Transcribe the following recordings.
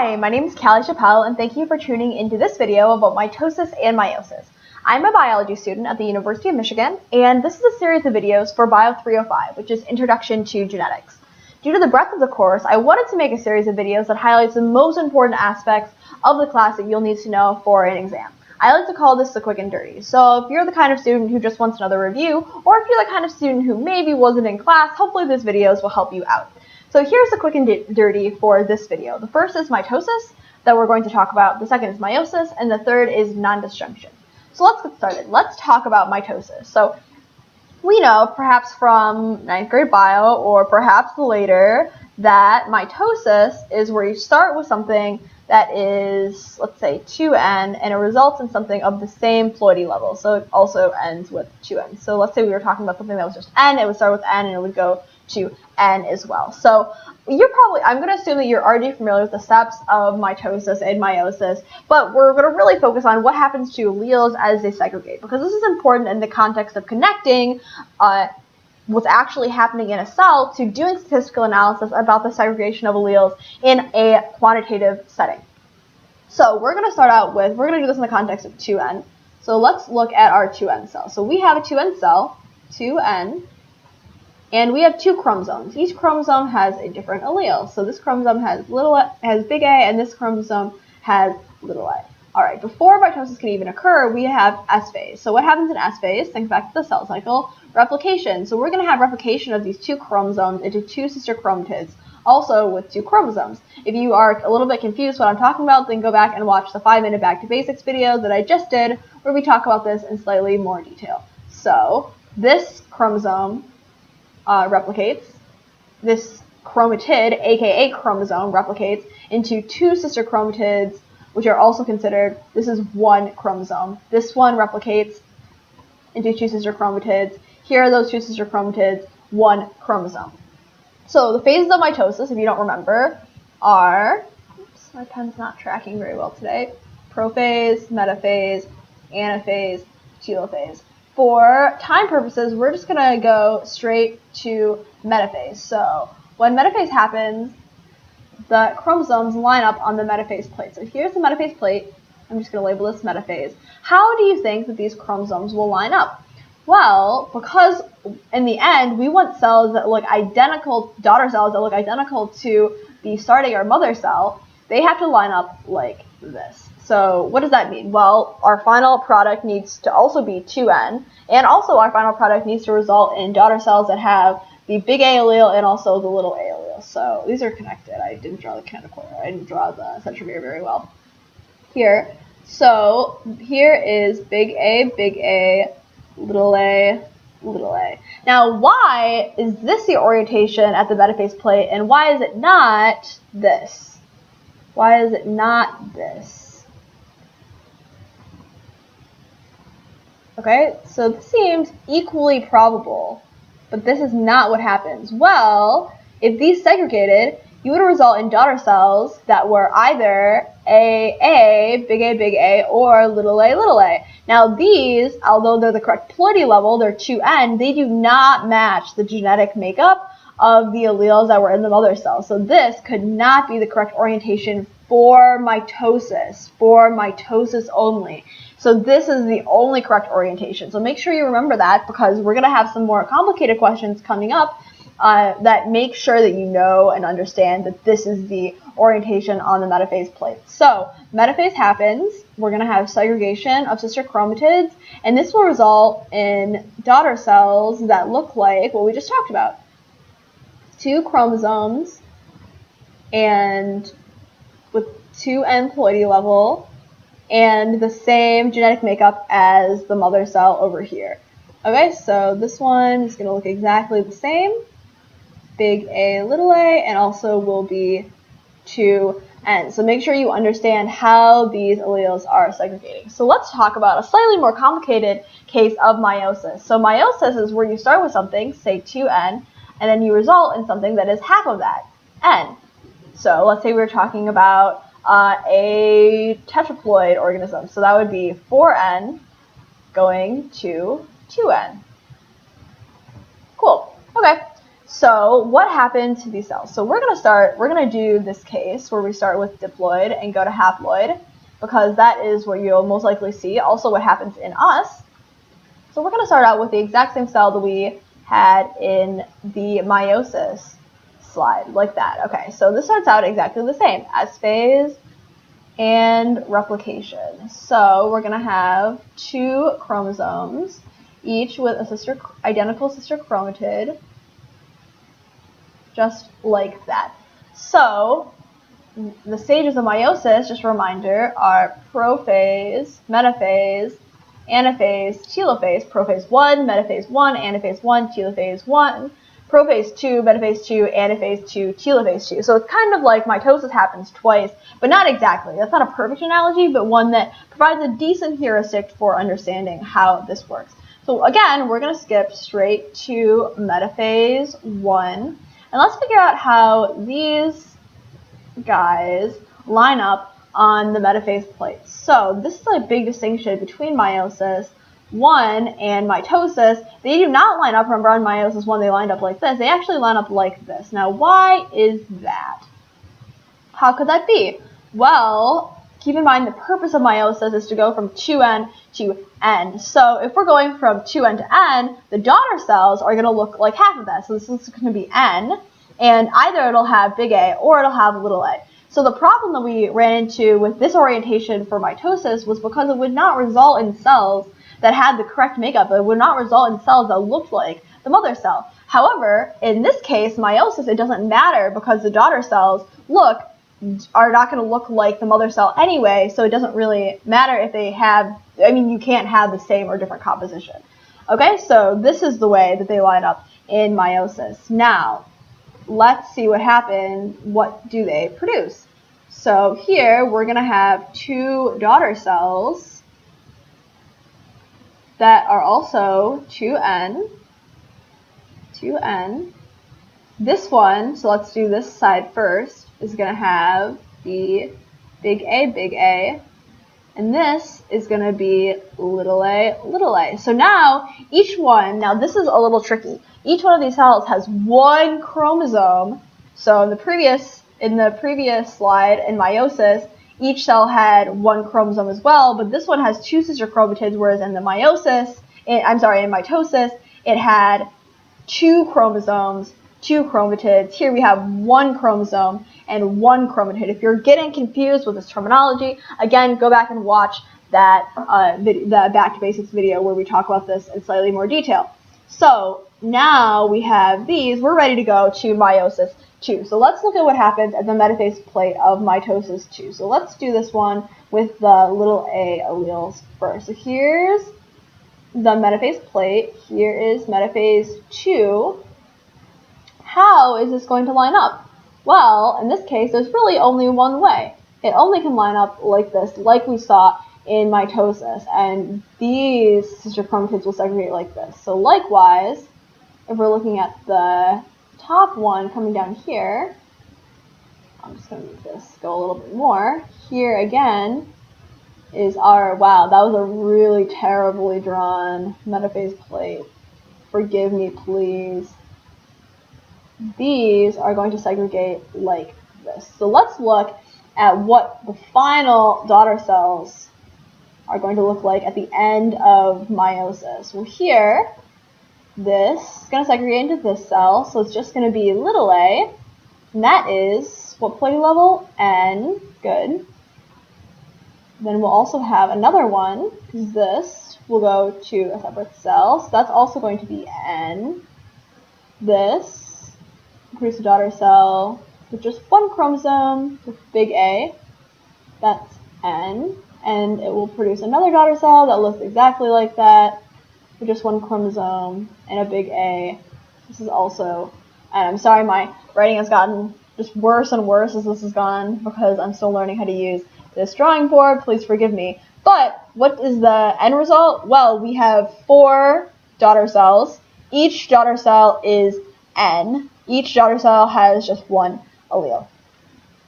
Hi, my name is Callie Chappelle, and thank you for tuning into this video about mitosis and meiosis. I'm a biology student at the University of Michigan, and this is a series of videos for Bio 305, which is Introduction to Genetics. Due to the breadth of the course, I wanted to make a series of videos that highlights the most important aspects of the class that you'll need to know for an exam. I like to call this the quick and dirty. So if you're the kind of student who just wants another review, or if you're the kind of student who maybe wasn't in class, hopefully these videos will help you out. So here's the quick and dirty for this video. The first is mitosis that we're going to talk about, the second is meiosis, and the third is nondisjunction. So let's get started. Let's talk about mitosis. So we know, perhaps from 9th grade bio or perhaps later, that mitosis is where you start with something that is, let's say, 2n, and it results in something of the same ploidy level. So it also ends with 2n. So let's say we were talking about something that was just n, it would start with n and it would go to n as well. So I'm going to assume that you're already familiar with the steps of mitosis and meiosis, but we're going to really focus on what happens to alleles as they segregate, because this is important in the context of connecting what's actually happening in a cell to doing statistical analysis about the segregation of alleles in a quantitative setting. So we're going to start out with, we're going to do this in the context of 2n. So let's look at our 2n cell. So we have a 2n cell, 2n, and we have two chromosomes. Each chromosome has a different allele. So this chromosome has big A, and this chromosome has little a. All right, before mitosis can even occur, we have S phase. So what happens in S phase? Think back to the cell cycle. Replication. So we're going to have replication of these two chromosomes into two sister chromatids, also with two chromosomes. If you are a little bit confused what I'm talking about, then go back and watch the 5-minute Back to Basics video that I just did, where we talk about this in slightly more detail. So this chromosome replicates, this chromatid, aka chromosome, replicates into two sister chromatids, which are also considered, this is one chromosome. This one replicates into two sister chromatids. Here are those two sister chromatids, one chromosome. So the phases of mitosis, if you don't remember, are, oops, my pen's not tracking very well today, prophase, metaphase, anaphase, telophase. For time purposes, we're just going to go straight to metaphase. So when metaphase happens, the chromosomes line up on the metaphase plate. So here's the metaphase plate. I'm just going to label this metaphase. How do you think that these chromosomes will line up? Well, because in the end, we want cells that look identical, daughter cells that look identical to the starting or mother cell, they have to line up like this. So what does that mean? Well, our final product needs to also be 2n, and also our final product needs to result in daughter cells that have the big A allele and also the little a allele. So these are connected. I didn't draw the kinetochore. I didn't draw the centromere very well here. So here is big A, little a, little a. Now, why is this the orientation at the metaphase plate, and why is it not this? Why is it not this? Okay, so this seems equally probable, but this is not what happens. Well, if these segregated, you would result in daughter cells that were either big A, or little a. Now these, although they're the correct ploidy level, they're 2n, they do not match the genetic makeup of the alleles that were in the mother cell. So this could not be the correct orientation for mitosis only. So this is the only correct orientation. So make sure you remember that, because we're going to have some more complicated questions coming up that make sure that you know and understand that this is the orientation on the metaphase plate. So metaphase happens, we're going to have segregation of sister chromatids, and this will result in daughter cells that look like what we just talked about. Two chromosomes and with 2n ploidy level and the same genetic makeup as the mother cell over here. Okay, so this one is going to look exactly the same. Big A, little a, and also will be 2n. So make sure you understand how these alleles are segregating. So let's talk about a slightly more complicated case of meiosis. So meiosis is where you start with something, say 2n, and then you result in something that is half of that, n. So let's say we're talking about a tetraploid organism. So that would be 4n going to 2n. Cool. Okay. So what happened to these cells? So we're going to do this case where we start with diploid and go to haploid, because that is what you'll most likely see, also what happens in us. So we're going to start out with the exact same cell that we had in the meiosis slide, like that. Okay, so this starts out exactly the same, S phase and replication. So we're going to have 2 chromosomes, each with a identical sister chromatid, just like that. So the stages of meiosis, just a reminder, are prophase, metaphase, anaphase, telophase. Prophase 1, metaphase 1, anaphase 1, telophase 1, prophase 2, metaphase 2, anaphase 2, telophase 2. So it's kind of like mitosis happens twice, but not exactly. That's not a perfect analogy, but one that provides a decent heuristic for understanding how this works. So again, we're going to skip straight to metaphase 1. And let's figure out how these guys line up on the metaphase plate. So this is a big distinction between meiosis 1 and mitosis. They do not line up, remember, on meiosis 1 they lined up like this. They actually line up like this. Now why is that? How could that be? Well, keep in mind the purpose of meiosis is to go from 2n to n. So if we're going from 2n to n, the daughter cells are going to look like half of that. So this is going to be n, and either it'll have big A or it'll have little a. So the problem that we ran into with this orientation for mitosis was because it would not result in cells that had the correct makeup. It would not result in cells that looked like the mother cell. However, in this case, meiosis, it doesn't matter because the daughter cells are not going to look like the mother cell anyway, so it doesn't really matter if they have, you can't have the same or different composition. Okay, so this is the way that they line up in meiosis. Now, let's see what happened. What do they produce? So here, we're going to have 2 daughter cells that are also 2n. This one, so let's do this side first, is going to have the big A, and this is going to be little a. So now, each one, now this is a little tricky. Each one of these cells has 1 chromosome. So in the previous slide, in meiosis, each cell had 1 chromosome as well, but this one has 2 sister chromatids, whereas in the in mitosis, it had 2 chromosomes, 2 chromatids. Here we have 1 chromosome and 1 chromatid. If you're getting confused with this terminology, again, go back and watch that the Back to Basics video where we talk about this in slightly more detail. So now we have these. We're ready to go to meiosis 2. So let's look at what happens at the metaphase plate of mitosis 2. So let's do this one with the little a alleles first. So here's the metaphase plate. Here is metaphase 2. How is this going to line up? Well, in this case, there's really only one way. It only can line up like this, like we saw in mitosis, and these sister chromatids will segregate like this. So likewise, if we're looking at the top one coming down here, I'm just going to make this go a little bit more. Here again is our, wow, that was a really terribly drawn metaphase plate. Forgive me, please. These are going to segregate like this. So let's look at what the final daughter cells are going to look like at the end of meiosis. Well, here, this is going to segregate into this cell, so it's just going to be little a, and that is what plating level? N. Good. Then we'll also have another one, because this will go to a separate cell, so that's also going to be N. This produce a daughter cell with just 1 chromosome with big A, that's N, and it will produce another daughter cell that looks exactly like that with just 1 chromosome and a big A. This is also, and I'm sorry, my writing has gotten just worse and worse as this has gone because I'm still learning how to use this drawing board. Please forgive me. But what is the end result? Well, we have 4 daughter cells. Each daughter cell is N. Each daughter cell has just 1 allele.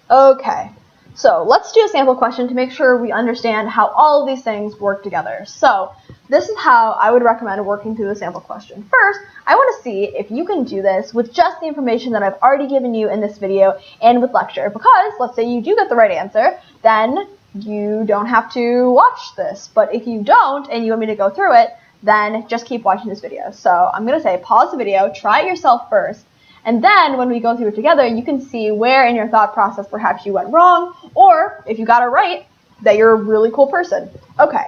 Okay, so let's do a sample question to make sure we understand how all of these things work together. So this is how I would recommend working through the sample question. First, I want to see if you can do this with just the information that I've already given you in this video and with lecture, because let's say you do get the right answer, then you don't have to watch this. But if you don't and you want me to go through it, then just keep watching this video. So I'm going to say pause the video, try it yourself first, and then when we go through it together, you can see where in your thought process perhaps you went wrong, or if you got it right, that you're a really cool person. Okay,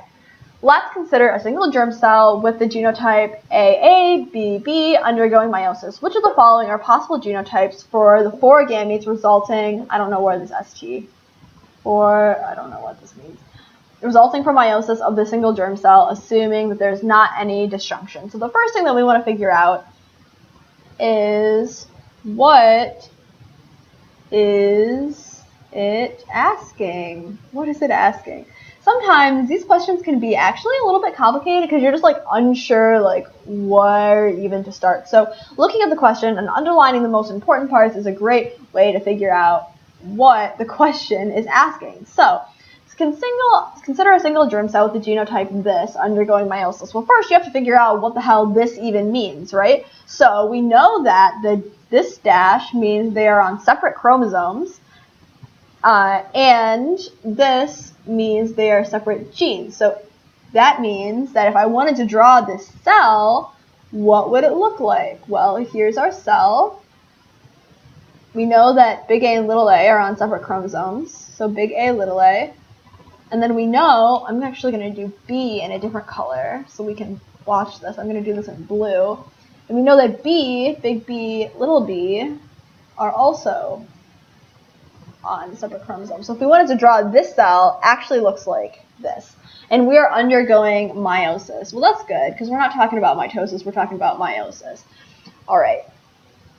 let's consider a single germ cell with the genotype AA, BB undergoing meiosis. Which of the following are possible genotypes for the 4 gametes resulting, I don't know where this ST, or I don't know what this means, resulting from meiosis of the single germ cell, assuming that there's not any disjunction. So the first thing that we want to figure out is, what is it asking? What is it asking? Sometimes these questions can be actually a little bit complicated because you're just like unsure like where even to start. So looking at the question and underlining the most important parts is a great way to figure out what the question is asking. So consider a single germ cell with the genotype this undergoing meiosis. Well, first you have to figure out what the hell this even means, right? So we know that this dash means they are on separate chromosomes, and this means they are separate genes. So that means that if I wanted to draw this cell, what would it look like? Well, here's our cell. We know that big A and little a are on separate chromosomes, so big A, little a. And then we know, I'm actually going to do B in a different color so we can watch this. I'm going to do this in blue. And we know that B, big B, little b, are also on separate chromosomes. So if we wanted to draw this cell, actually looks like this. And we are undergoing meiosis. Well, that's good, because we're not talking about mitosis, we're talking about meiosis. All right.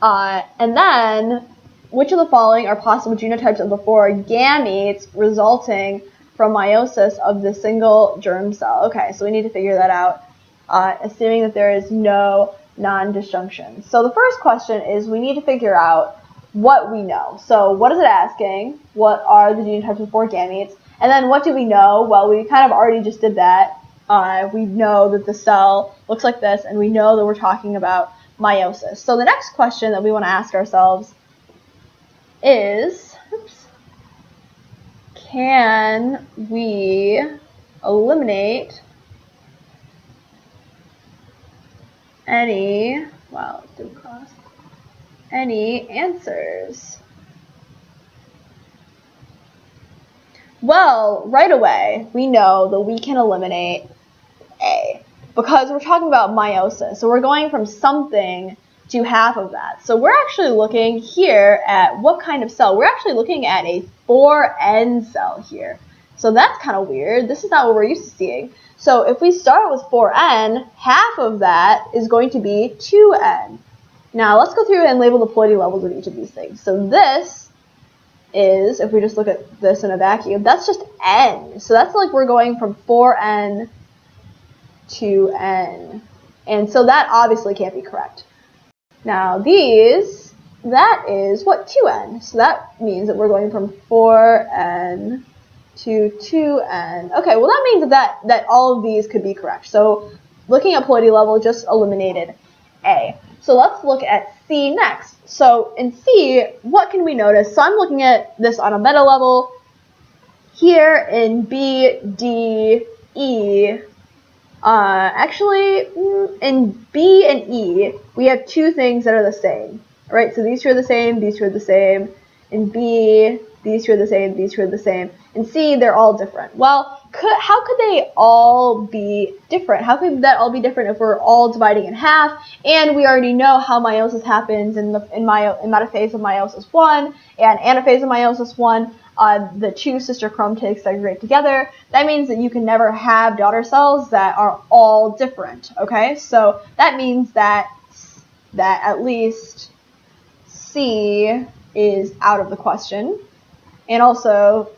And then, which of the following are possible genotypes of the 4 gametes resulting from meiosis of the single germ cell? Okay, so we need to figure that out, assuming that there is no non-disjunction. So the first question is we need to figure out what we know. So what is it asking? What are the genotypes of 4 gametes? And then what do we know? Well, we kind of already just did that. We know that the cell looks like this, and we know that we're talking about meiosis. So the next question that we want to ask ourselves is, can we eliminate any answers? Well, right away, we know that we can eliminate A, because we're talking about meiosis. So we're going from something to half of that. So we're actually looking here at what kind of cell. We're actually looking at a 4N cell here. So that's kind of weird. This is not what we're used to seeing. So if we start with 4N, half of that is going to be 2N. Now let's go through and label the ploidy levels of each of these things. So this is, if we just look at this in a vacuum, that's just N. So that's like we're going from 4N to N. And so that obviously can't be correct. Now these, that is what, 2N. So that means that we're going from 4N to 2N. Okay, well that means that all of these could be correct. So looking at ploidy level just eliminated A. So let's look at C next. So in C, what can we notice? So I'm looking at this on a meta level. Here in B, D, E, actually in B and E, we have 2 things that are the same. All right, so these 2 are the same, these 2 are the same. In B, these 2 are the same, these 2 are the same. In C, they're all different. Well, how could they all be different? How could that all be different if we're all dividing in half? And we already know how meiosis happens in metaphase of meiosis 1 and anaphase of meiosis 1. The 2 sister chromatids segregate together. That means that you can never have daughter cells that are all different. Okay, so that means that at least C is out of the question, and also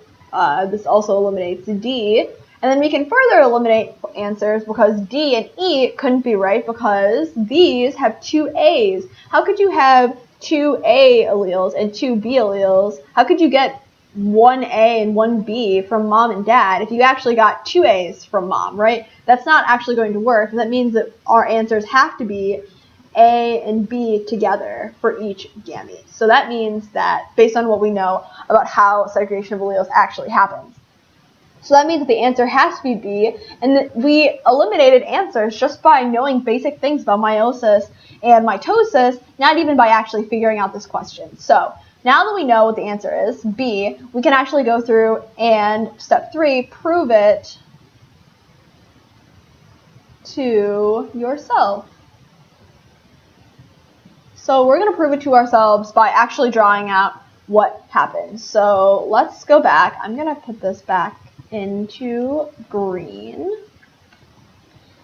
this also eliminates D. And then we can further eliminate answers because D and E couldn't be right because these have 2 A's. How could you have 2 A alleles and 2 B alleles? How could you get 1A and 1B from mom and dad if you actually got 2 A's from mom, right? That's not actually going to work. That means that our answers have to be A and B together for each gamete. So that means that based on what we know about how segregation of alleles actually happens. So that means that the answer has to be B, and that we eliminated answers just by knowing basic things about meiosis and mitosis, not even by actually figuring out this question. So now that we know what the answer is, B, we can actually go through and step 3, prove it to yourself. So we're going to prove it to ourselves by actually drawing out what happens. So let's go back. I'm going to put this back into green.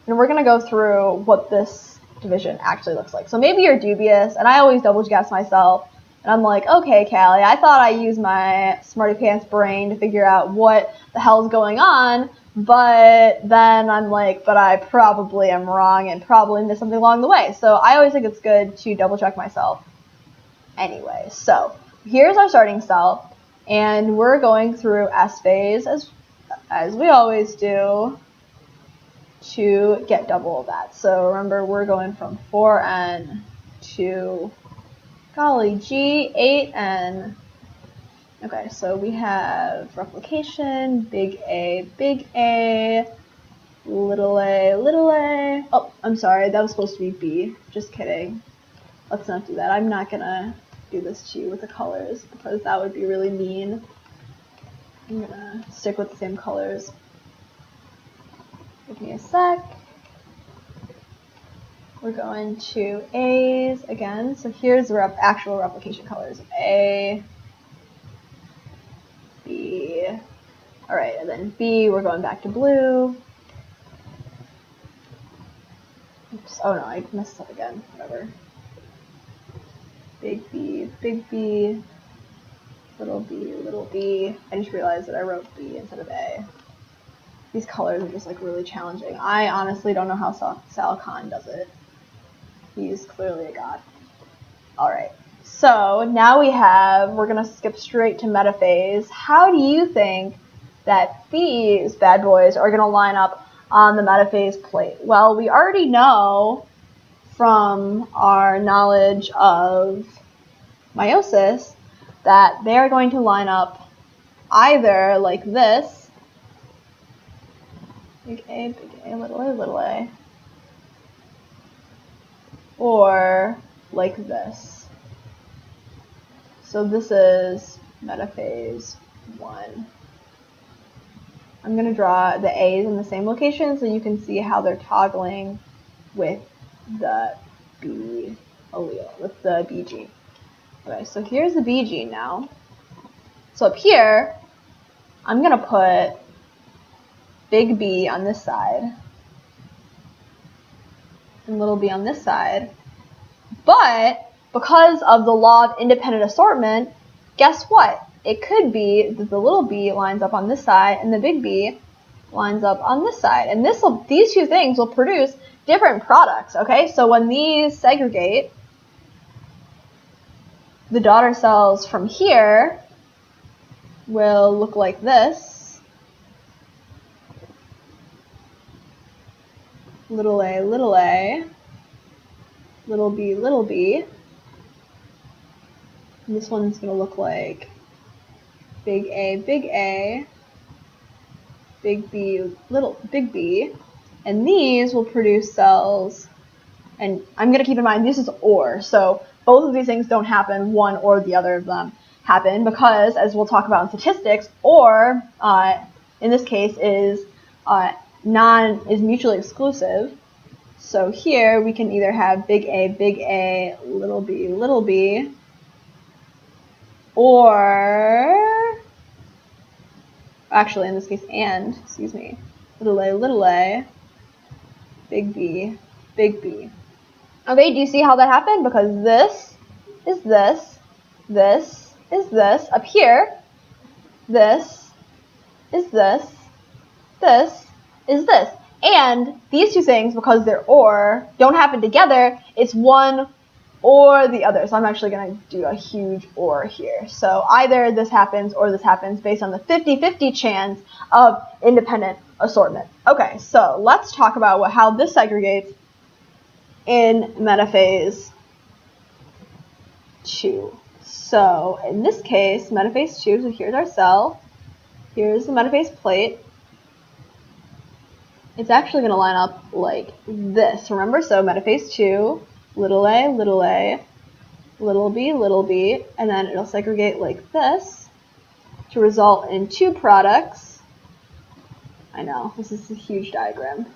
And we're going to go through what this division actually looks like. So maybe you're dubious, and I always double guess myself. And I'm like, okay, Callie, I thought I used my smarty pants brain to figure out what the hell's going on, but then I'm like, but I probably am wrong and probably missed something along the way. So I always think it's good to double check myself anyway. So here's our starting cell, and we're going through S phase as we always do to get double of that. So remember, we're going from 4N to, golly gee, 8N. Okay, so we have replication, big A, little a, little a. Oh, I'm sorry, that was supposed to be B. Just kidding. Let's not do that. I'm not gonna do this to you with the colors because that would be really mean. I'm gonna stick with the same colors. Give me a sec. We're going to A's again. So here's the actual replication colors. A, B. All right, and then B, we're going back to blue. Oops, oh no, I messed up again. Whatever. Big B, little b. I just realized that I wrote B instead of A. These colors are just like really challenging. I honestly don't know how Sal Khan does it. He's clearly a god. All right, so now we're gonna skip straight to metaphase. How do you think that these bad boys are gonna line up on the metaphase plate? Well, we already know from our knowledge of meiosis that they are going to line up either like this, big A, little a, or like this. So this is metaphase 1. I'm going to draw the A's in the same location so you can see how they're toggling with the B allele, with the B gene. Okay, so here's the B gene now. So up here, I'm going to put big B on this side and little b on this side. But because of the law of independent assortment, guess what? It could be that the little b lines up on this side and the big B lines up on this side. And these two things will produce different products, okay? So when these segregate, the daughter cells from here will look like this. Little a, little b. And this one's going to look like big A, big B, big B. And these will produce cells, and I'm going to keep in mind this is OR, so both of these things don't happen, one or the other of them happen, because as we'll talk about in statistics, OR in this case is mutually exclusive. So here we can either have big A, little b, or actually in this case little a, big B, big B. Okay, do you see how that happened? Because this is this, this is this, up here, this is this, this is this. And these two things, because they're OR, don't happen together. It's one or the other. So I'm actually going to do a huge or here. So either this happens or this happens based on the 50-50 chance of independent assortment. Okay, so let's talk about how this segregates in metaphase 2. So in this case, metaphase 2, so here's our cell, here's the metaphase plate. It's actually going to line up like this, remember? So metaphase 2, little a, little b, and then it'll segregate like this to result in 2 products. I know, this is a huge diagram.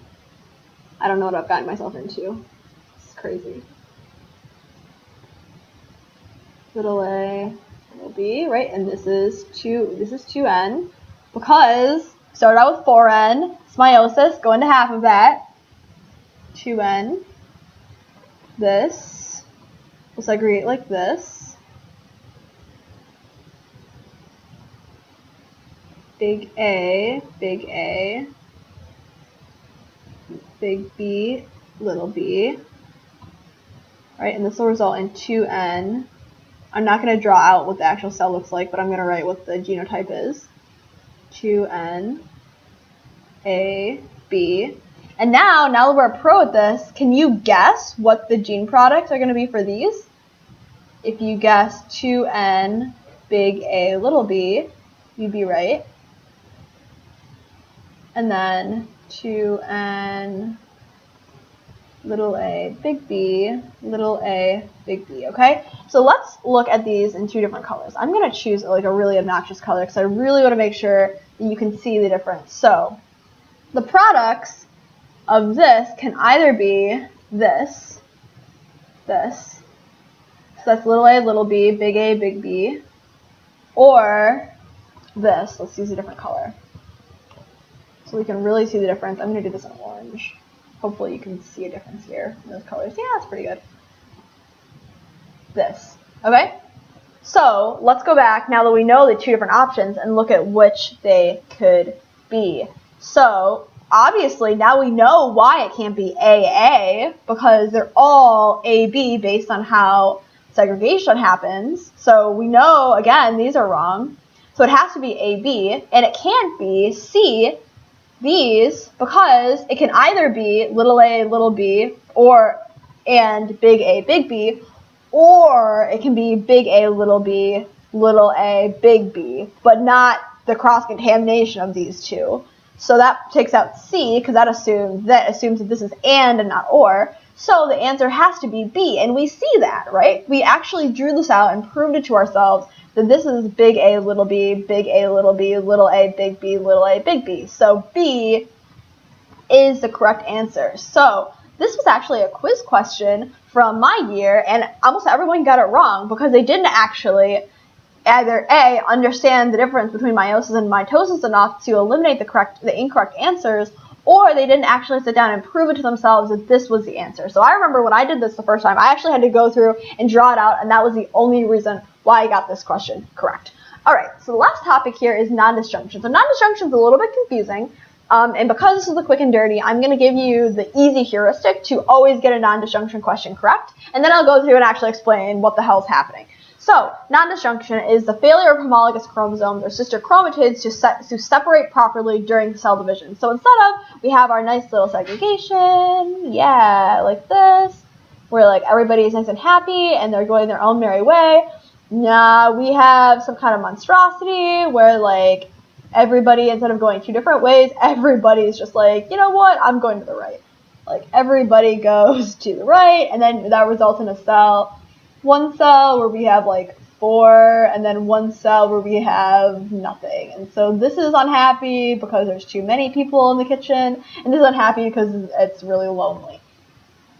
I don't know what I've gotten myself into. It's crazy. Little a, little b, right? And this is 2n, because started out with 4n, it's meiosis, go into half of that, 2n. This will segregate like this. Big A, big B, little b. Right, and this will result in 2n. I'm not going to draw out what the actual cell looks like, but I'm going to write what the genotype is. 2n, A, B. And now that we're a pro at this, can you guess what the gene products are going to be for these? If you guess 2n, big A, little b, you'd be right. And then 2n, little a, big B, little a, big B, okay? So let's look at these in 2 different colors. I'm going to choose like a really obnoxious color because I really want to make sure that you can see the difference. So the products of this can either be this. So that's little a, little b, big B, or this. Let's use a different color so we can really see the difference. I'm going to do this in orange. Hopefully you can see a difference here in those colors. Yeah, that's pretty good. This, okay? So let's go back now that we know the 2 different options and look at which they could be. So obviously now we know why it can't be AA, because they're all AB based on how segregation happens. So we know, again, these are wrong. So it has to be AB, and it can't be C, these, because it can either be little a, little b, and big A, big B, or it can be big A, little b, little a, big B, but not the cross-contamination of these 2. So that takes out C, because that assumes that this is and not or. So the answer has to be B, and we see that, right? We actually drew this out and proved it to ourselves that this is big A, little b, big A, little b, little a, big B, little a, big B. So B is the correct answer. So this was actually a quiz question from my year, and almost everyone got it wrong because they didn't actually either A, understand the difference between meiosis and mitosis enough to eliminate the incorrect answers, or they didn't actually sit down and prove it to themselves that this was the answer. So I remember when I did this the first time, I actually had to go through and draw it out, and that was the only reason why I got this question correct. Alright, so the last topic here is nondisjunction. So nondisjunction is a little bit confusing, and because this is the quick and dirty, I'm going to give you the easy heuristic to always get a nondisjunction question correct, and then I'll go through and actually explain what the hell is happening. So, nondisjunction is the failure of homologous chromosomes or sister chromatids to separate properly during cell division. So instead of, we have our nice little segregation, yeah, like this, where like everybody's nice and happy and they're going their own merry way. Nah, we have some kind of monstrosity where like everybody, instead of going 2 different ways, everybody's just like, you know what, I'm going to the right. Like everybody goes to the right, and then that results in a cell. One cell where we have like 4, and then one cell where we have nothing. And so this is unhappy because there's too many people in the kitchen, and this is unhappy because it's really lonely.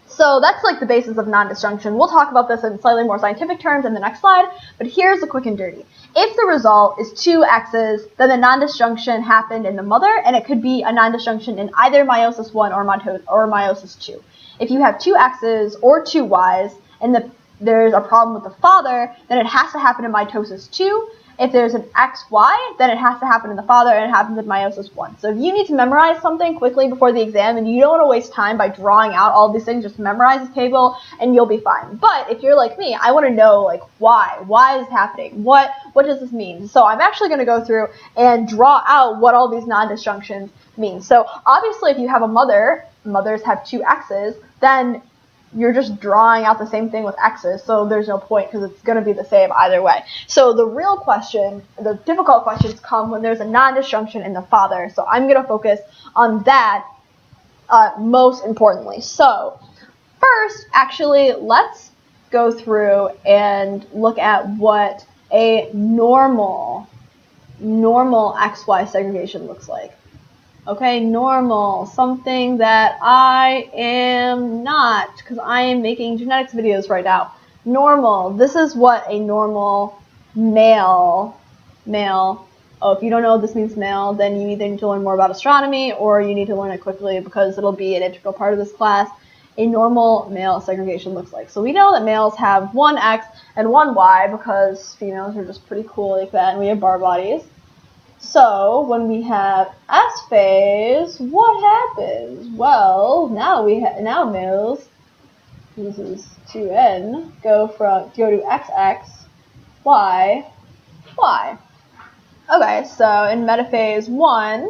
So that's like the basis of nondisjunction. We'll talk about this in slightly more scientific terms in the next slide, but here's the quick and dirty. If the result is 2 X's, then the nondisjunction happened in the mother, and it could be a nondisjunction in either meiosis 1 or meiosis 2. If you have 2 X's or 2 Y's, and there's a problem with the father, then it has to happen in mitosis 2, if there's an XY, then it has to happen in the father, and it happens in meiosis 1. So if you need to memorize something quickly before the exam and you don't want to waste time by drawing out all these things, just memorize this table and you'll be fine. But if you're like me, I want to know like why is it happening? What does this mean? So I'm actually going to go through and draw out what all these non-disjunctions mean. So obviously if you have a mother, mothers have 2 X's, then you're just drawing out the same thing with X's, so there's no point because it's going to be the same either way. So the real question, the difficult questions come when there's a non-disjunction in the father. So I'm going to focus on that most importantly. So first, actually, let's go through and look at what a normal XY segregation looks like. Okay, normal, something that I am not, because I am making genetics videos right now. Normal, this is what a normal male, oh, if you don't know what this means male, then you either need to learn more about astronomy or you need to learn it quickly because it'll be an integral part of this class. A normal male segregation looks like. So we know that males have 1 X and 1 Y because females are just pretty cool like that, and we have bar bodies. So when we have S phase, what happens? Well, now males, this is 2N, go to XX, Y, Y. Okay, so in metaphase 1,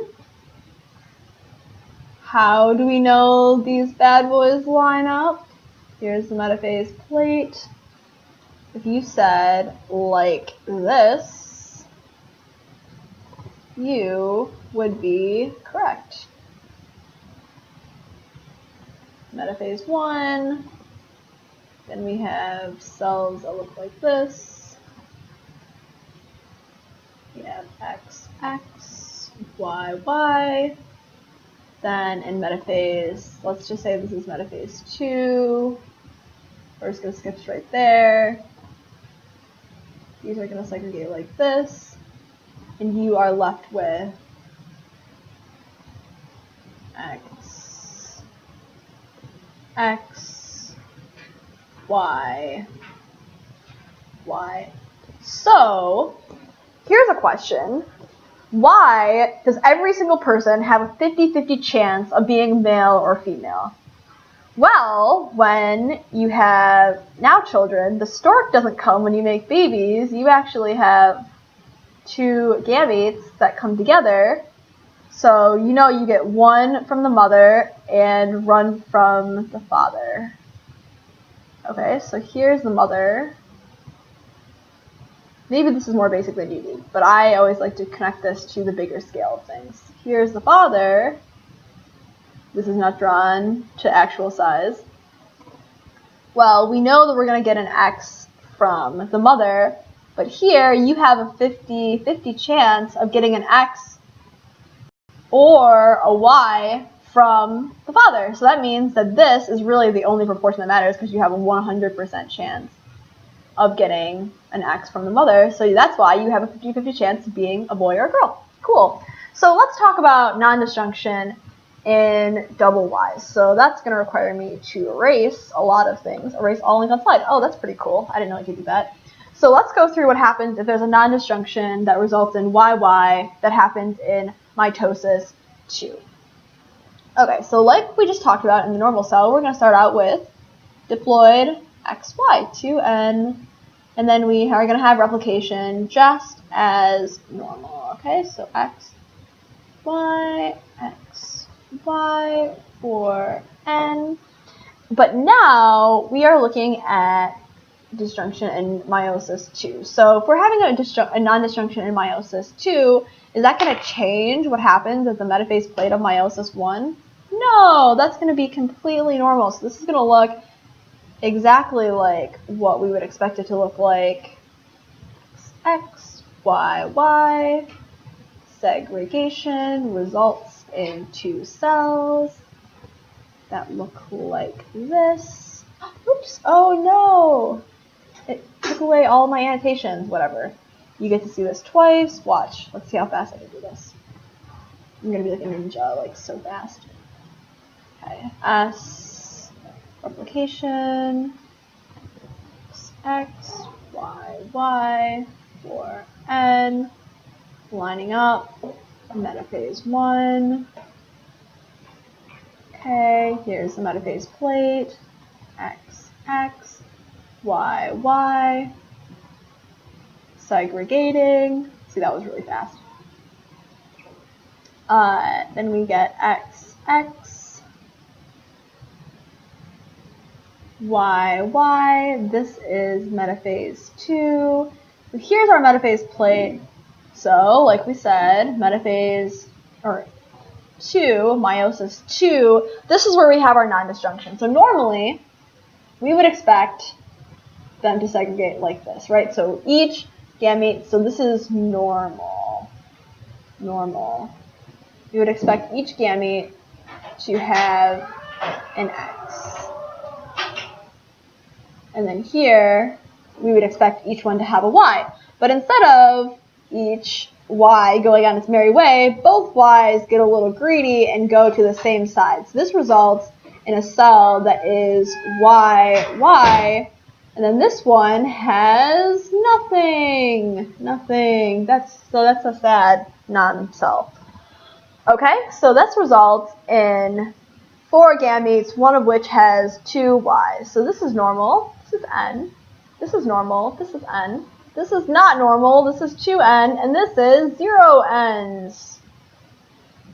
how do we know these bad boys line up? Here's the metaphase plate. If you said like this, you would be correct. Metaphase 1, then we have cells that look like this. We have XX, YY. Then in metaphase, let's just say this is metaphase 2. We're just going to skip straight there. These are going to segregate like this. And you are left with X, X, Y, Y. So, here's a question. Why does every single person have a 50-50 chance of being male or female? Well, when you have now children, the stork doesn't come when you make babies. You actually have 2 gametes that come together. So you know you get 1 from the mother and 1 from the father. Okay, so here's the mother. Maybe this is more basic than you need, but I always like to connect this to the bigger scale of things. Here's the father. This is not drawn to actual size. Well, we know that we're going to get an X from the mother, but here you have a 50-50 chance of getting an X or a Y from the father. So that means that this is really the only proportion that matters because you have a 100% chance of getting an X from the mother. So that's why you have a 50-50 chance of being a boy or a girl. Cool. So let's talk about non-disjunction in double Ys. So that's going to require me to erase a lot of things. Erase all links on slide. Oh, that's pretty cool. I didn't know I could do that. So let's go through what happens if there's a non-disjunction that results in YY that happens in mitosis 2. Okay, so like we just talked about in the normal cell, we're going to start out with diploid XY, 2N, and then we are going to have replication just as normal. Okay, so X, Y, X, Y, 4N. But now we are looking at disjunction in meiosis 2. So if we're having a non-disjunction in meiosis 2, is that going to change what happens at the metaphase plate of meiosis 1? No, that's going to be completely normal. So this is going to look exactly like what we would expect it to look like. X, Y, Y. Segregation results in 2 cells that look like this. Oops, oh no! It took away all my annotations, whatever. You get to see this twice. Watch. Let's see how fast I can do this. I'm going to be like a ninja, like so fast. Okay, S, replication, X, Y, Y, 4, N, lining up, metaphase 1. Okay, here's the metaphase plate, X, X, Y, Y, segregating. See, that was really fast. Then we get X, X, Y, Y. This is metaphase 2. So here's our metaphase plate. So, like we said, metaphase, or 2, meiosis 2, this is where we have our non-disjunction. So normally, we would expect them to segregate like this, right? So each gamete, so this is normal. You would expect each gamete to have an X. And then here, we would expect each one to have a Y. But instead of each Y going on its merry way, both Ys get a little greedy and go to the same side. So this results in a cell that is Y, Y, and then this one has nothing. That's a sad non-cell. Okay, so this results in 4 gametes, one of which has 2 Ys. So this is normal, this is N, this is normal, this is N, this is not normal, this is 2N, and this is 0 Ns.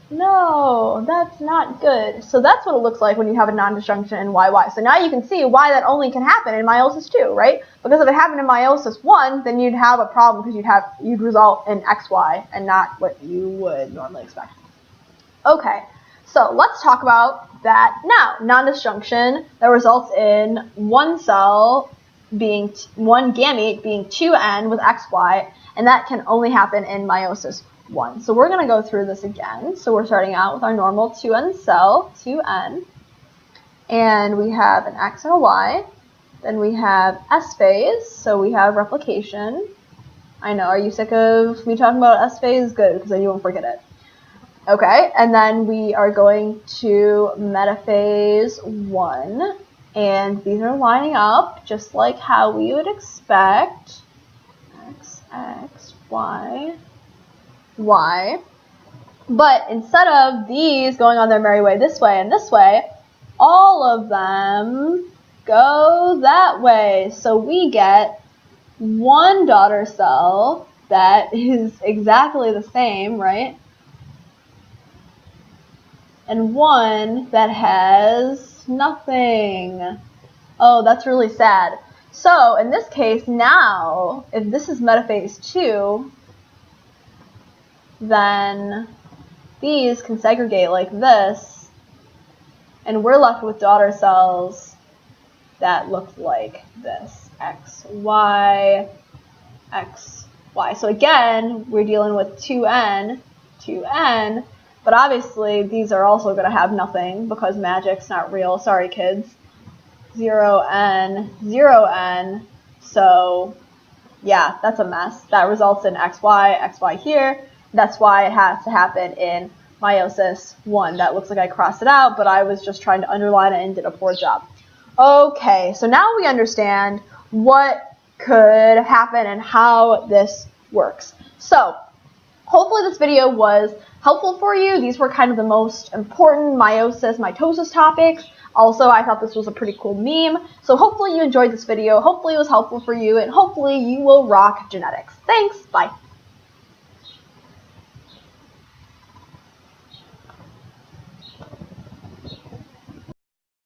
No, that's not good. So that's what it looks like when you have a non-disjunction in YY. So now you can see why that only can happen in meiosis 2, right? Because if it happened in meiosis 1, then you'd have a problem because you'd result in XY and not what you would normally expect. Okay, so let's talk about that now. Non-disjunction that results in one cell being one gamete being 2N with XY, and that can only happen in meiosis 1. So we're going to go through this again. So we're starting out with our normal 2N cell, 2N, and we have an X and a Y. Then we have S phase, so we have replication. I know, are you sick of me talking about S phase? Good, because then you won't forget it. Okay, and then we are going to metaphase 1, and these are lining up just like how we would expect. X, X, Y, Y. But instead of these going on their merry way this way and this way, all of them go that way. So we get one daughter cell that is exactly the same, right? And one that has nothing. Oh, that's really sad. So in this case now, if this is metaphase 2, then these can segregate like this, and we're left with daughter cells that look like this. X, Y, X, Y. So again, we're dealing with 2N, 2N, but obviously these are also going to have nothing because magic's not real. Sorry, kids. 0N, 0N. So yeah, that's a mess. That results in XY, XY here. That's why it has to happen in meiosis 1. That looks like I crossed it out, but I was just trying to underline it and did a poor job. Okay, so now we understand what could happen and how this works. So hopefully this video was helpful for you. These were kind of the most important mitosis topics. Also, I thought this was a pretty cool meme. So hopefully you enjoyed this video. Hopefully it was helpful for you, and hopefully you will rock genetics. Thanks. Bye.